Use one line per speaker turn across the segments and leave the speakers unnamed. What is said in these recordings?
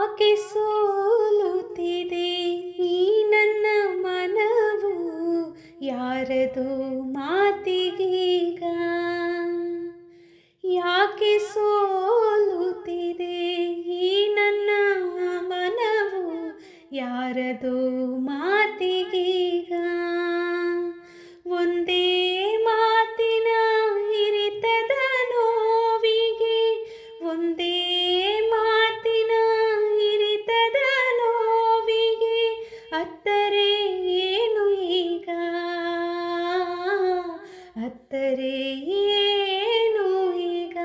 ಯಾಕೆ ಸೋಲುತ್ತಿದೆ ಈ ನನ್ನ ಮನವು ಯಾರದೋ ಮಾತಿಗೀಗ? ಯಾಕೆ ಸೋಲುತ್ತಿದೆ ಈ ನನ್ನ ಮನವು ಯಾರದೋ ಮಾತಿಗೀಗ? ಒಂದೇ ಮಾತಿನ ಹಿರಿತದ ನೋವಿಗೆ, ಒಂದೇ ಮಾತಿನ ಹಿರಿತದ ನೋವಿಗೆ ಅತ್ತರೆ ಏನು ಈಗ? ಅತ್ತರೆ ಏನು ಈಗ?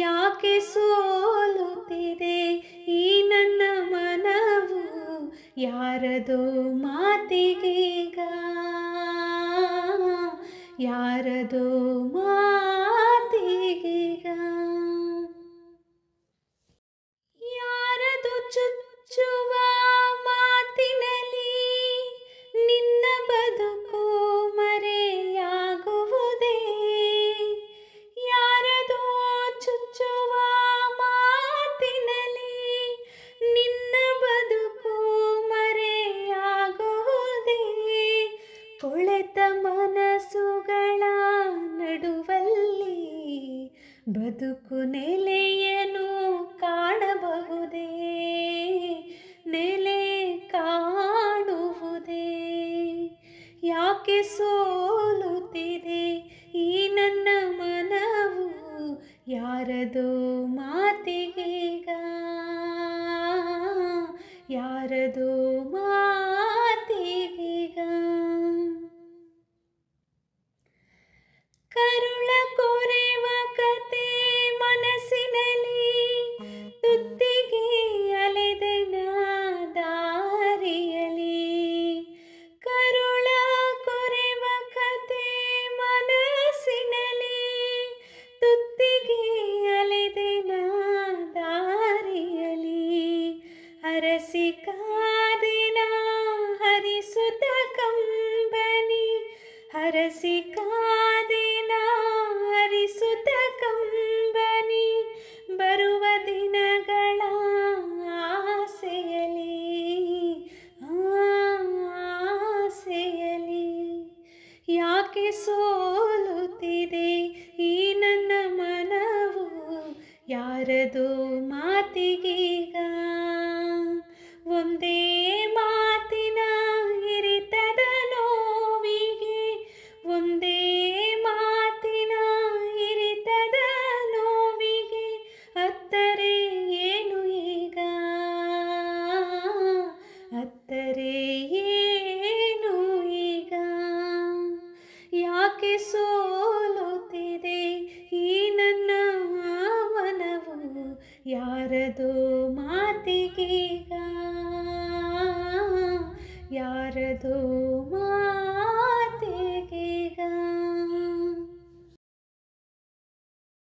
ಯಾಕೆ ಸೋಲುತ್ತಿದೆ ಈ ನನ್ನ ಮನವು ಯಾರದೋ ಮಾತಿಗೀಗ? ಯಾರದೋ ಮಾತಿಗೀಗ? ಯಾರದು ಚುಚ್ಚುವ ಮಾತಿನಲ್ಲಿ ನಿನ್ನ ಬದುಕು ಮರೆಯಾಗುವುದೇ? ಯಾರದೋ ಚುಚ್ಚುವ ಮಾತಿನಲ್ಲಿ ನಿನ್ನ ಬದುಕು ಮರೆಯಾಗುವುದೇ? ಕೊಳೆತ ಮನಸ್ಸುಗಳ ನಡುವಲ್ಲಿ ಬದುಕು ನೆಲೆಯನ್ನು ಕಾಣಬಹುದೇ? ನೆಲೆ ಕಾಣುವುದೇ? ಯಾಕೆ ಸೋಲುತ್ತಿದೆ ಈ ನನ್ನ ಮನವು ಯಾರದೋ ಮಾತಿಗೀಗ? ಯಾರದೋ ಮಾತಿಗೀಗ? ಕರುಳ ಕೊರೆವ ಕತೆ ಮನಸ್ಸಿನಲ್ಲಿ ತುತ್ತಿಗೆ ಅಲೆದೆನ ದಾರಿಯಲಿ. ಕರುಳ ಕೊರೆವ ಕತೆ ಮನಸ್ಸಿನಲ್ಲಿ ತುತ್ತಿಗೆ ಅಲೆದೆನ ದಾರಿಯಲಿ. ಹರಸಿ ಕಾದಿನ ಹರಿಸುತ್ತ ಕಂಬನಿ, ಹರಸಿ ಕಾದಿನ ಹರಿಸುತ್ತ ಕಂಬನಿ ಬರುವ ದಿನಗಳ ಆಸೆಯಲಿ, ಆಸೆಯಲಿ. ಯಾಕೆ ಸೋಲುತ್ತಿದೆ ಈ ನನ್ನ ಮನವು ಯಾರದೋ ಮಾತಿಗೀಗ? ಒಂದೇ ಮಾತಿನ ಹಿರಿತದ ನೋವಿಗೆ, ಒಂದೇ ಮಾತಿನ ಹಿರಿತದ ನೋವಿಗೆ ಅತ್ತರೆ ಏನು ಈಗ? ಅತ್ತರೆ ಏನು ಈಗ? ಯಾಕೆ ಸೋಲುತ್ತಿದೆ ಈ ನನ್ನ ಮನವು ಯಾರದೋ ಮಾತಿಗೀಗ? ಯಾರದೋ